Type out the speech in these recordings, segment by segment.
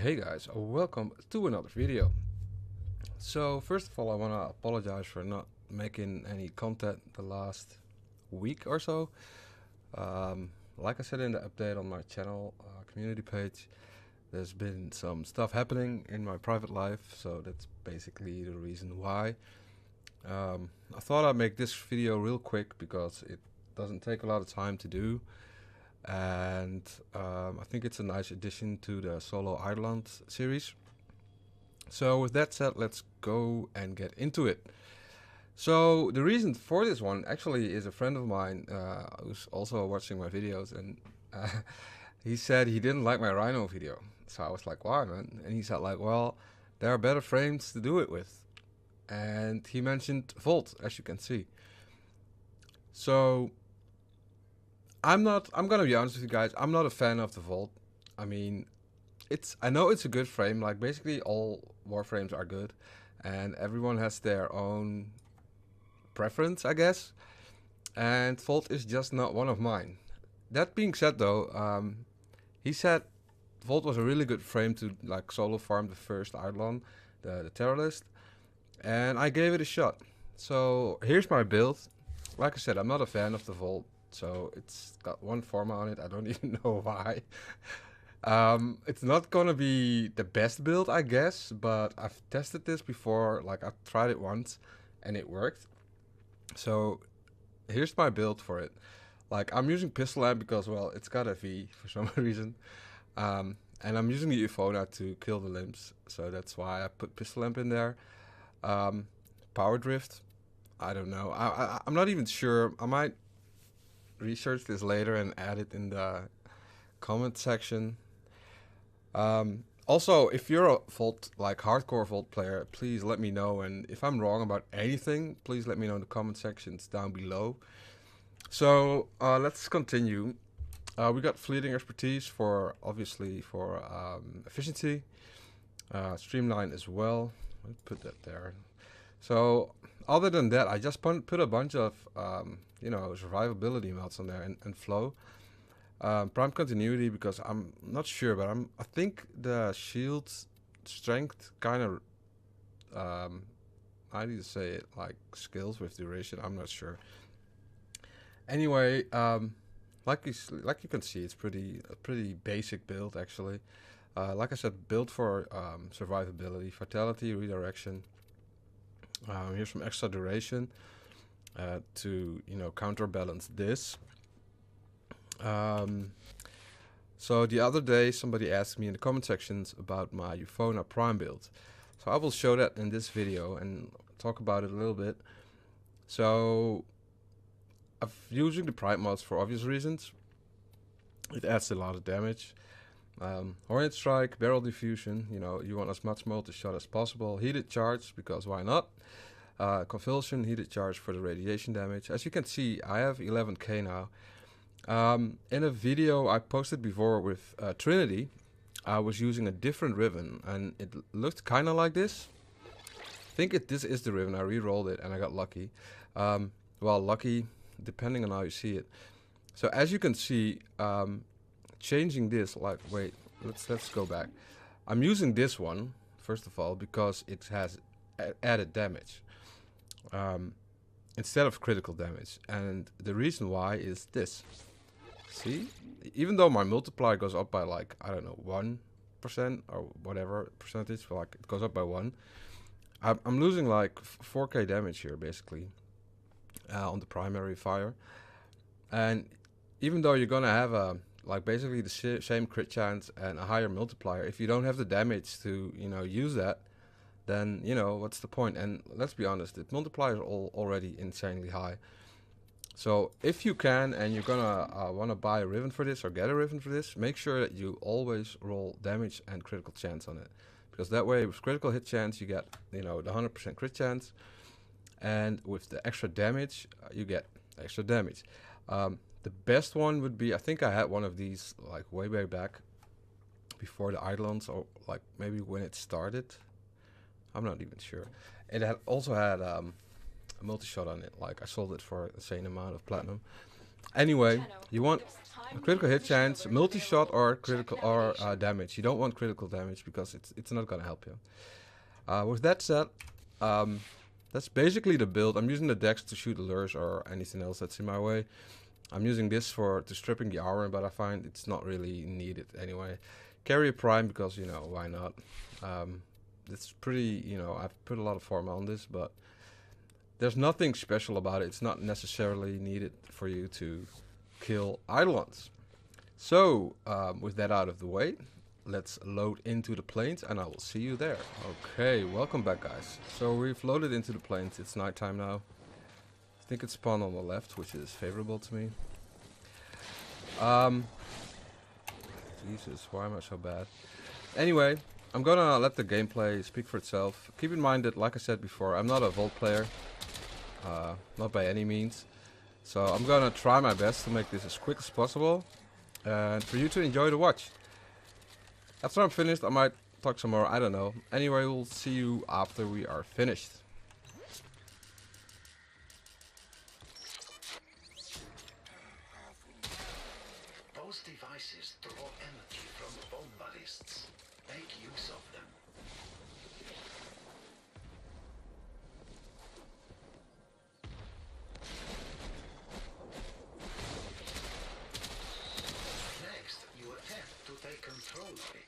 Hey guys, welcome to another video. So first of all, I want to apologize for not making any content the last week or so. Like I said in the update on my channel community page, there's been some stuff happening in my private life, so that's basically the reason why. I thought I'd make this video real quick because it doesn't take a lot of time to do, and I think it's a nice addition to the solo Eidolon series. So with that said, let's go and get into it. So the reason for this one actually is a friend of mine who's also watching my videos, and uh, he said he didn't like my Rhino video. So I was like, why, man? And he said like, well, there are better frames to do it with. And he mentioned Volt, as you can see. So I'm gonna be honest with you guys, I'm not a fan of the Volt. I mean, I know it's a good frame, like basically all warframes are good, and everyone has their own preference, I guess, and Volt is just not one of mine. That being said though, he said Volt was a really good frame to like solo farm the first Eidolon, the terrorist, and I gave it a shot. So here's my build. Like I said, I'm not a fan of the Volt, so it's got one forma on it, I don't even know why. It's not gonna be the best build, I guess, but I've tested this before. Like I tried it once, and it worked. So here's my build for it. Like I'm using pistol lamp because well, it's got a V for some reason, and I'm using the Euphona to kill the limbs. So that's why I put pistol lamp in there. Power drift. I don't know. I'm not even sure. I might research this later and add it in the comment section. Also, if you're a Volt, like hardcore Volt player, please let me know. And if I'm wrong about anything, please let me know in the comment sections down below. So let's continue. We got fleeting expertise for obviously for efficiency, streamline as well. I'll put that there. So other than that, I just put a bunch of survivability mods on there and flow. Prime continuity because I'm not sure, but I think the shield strength kind of I need to say it like skills with duration. I'm not sure. Anyway, like you can see, it's a pretty basic build actually. Like I said, built for survivability, fatality, redirection. Here's some extra duration to counterbalance this. So the other day somebody asked me in the comment sections about my Euphona Prime build. So I will show that in this video and talk about it a little bit. So I'm using the Prime mods for obvious reasons. It adds a lot of damage. Hornet Strike, Barrel Diffusion, you want as much multi-shot as possible. Heated Charge, because why not? Convulsion, Heated Charge for the radiation damage. As you can see, I have 11k now. In a video I posted before with Trinity, I was using a different ribbon and it looked kind of like this. I think this is the ribbon. I re-rolled it and I got lucky. Well, lucky depending on how you see it. So as you can see, changing this, like, wait, let's go back. I'm using this one first of all because it has added damage instead of critical damage, and the reason why is this. See, even though my multiplier goes up by like, I don't know, 1% or whatever percentage, like it goes up by 1, I'm losing like 4k damage here basically on the primary fire. And even though you're gonna have a like basically the same crit chance and a higher multiplier, if you don't have the damage to use that, then what's the point? And let's be honest, the multiplier is already insanely high. So if you can and you're gonna want to buy a ribbon for this or get a ribbon for this, make sure that you always roll damage and critical chance on it, because that way with critical hit chance you get the 100% crit chance, and with the extra damage you get extra damage. The best one would be, I think I had one of these like way back before the Eidolons, or like maybe when it started. I'm not even sure. It also had a multi-shot on it. Like I sold it for a insane amount of platinum. Anyway, you want a critical hit chance, multi-shot, or critical or damage. You don't want critical damage because it's not gonna help you. With that said, that's basically the build. I'm using the dex to shoot lures or anything else that's in my way. I'm using this to stripping the armor, but I find it's not really needed anyway. Carry a prime because, you know, why not? It's pretty, you know, I've put a lot of form on this, but there's nothing special about it. It's not necessarily needed for you to kill Eidolons. So, with that out of the way, let's load into the plains and I will see you there. Okay, welcome back, guys. So we've loaded into the plains. It's nighttime now. I think it's spawned on the left, which is favorable to me. Jesus, why am I so bad? Anyway, I'm gonna let the gameplay speak for itself. Keep in mind that, like I said before, I'm not a vault player. Not by any means. So I'm gonna try my best to make this as quick as possible. And for you to enjoy the watch. After I'm finished, I might talk some more, I don't know. Anyway, we'll see you after we are finished. Those devices draw energy from bomb ballists. Make use of them. Next, you attempt to take control of it.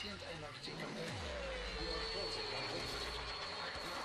Radiant energy container. You are closing 100. Act now.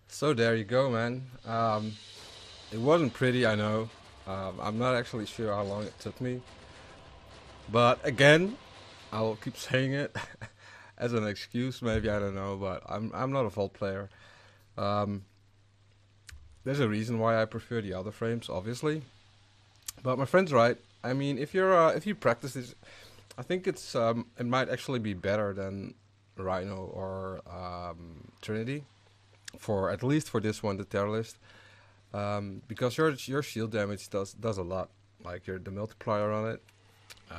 So there you go, man. It wasn't pretty, I know. I'm not actually sure how long it took me. But again, I will keep saying it as an excuse, maybe, I don't know. But I'm not a vault player. Um, there's a reason why I prefer the other frames, obviously. But my friend's right. I mean, if you practice this, I think it might actually be better than Rhino or Trinity, for at least for this one, the Terrorist, because your shield damage does a lot. Like the multiplier on it,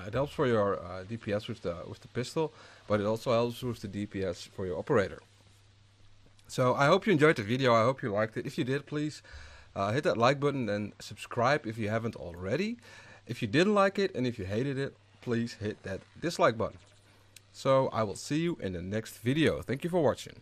it helps for your DPS with the pistol, but it also helps with the DPS for your operator. So I hope you enjoyed the video. I hope you liked it. If you did, please hit that like button and subscribe if you haven't already. If you didn't like it and if you hated it, please hit that dislike button. So I will see you in the next video. Thank you for watching.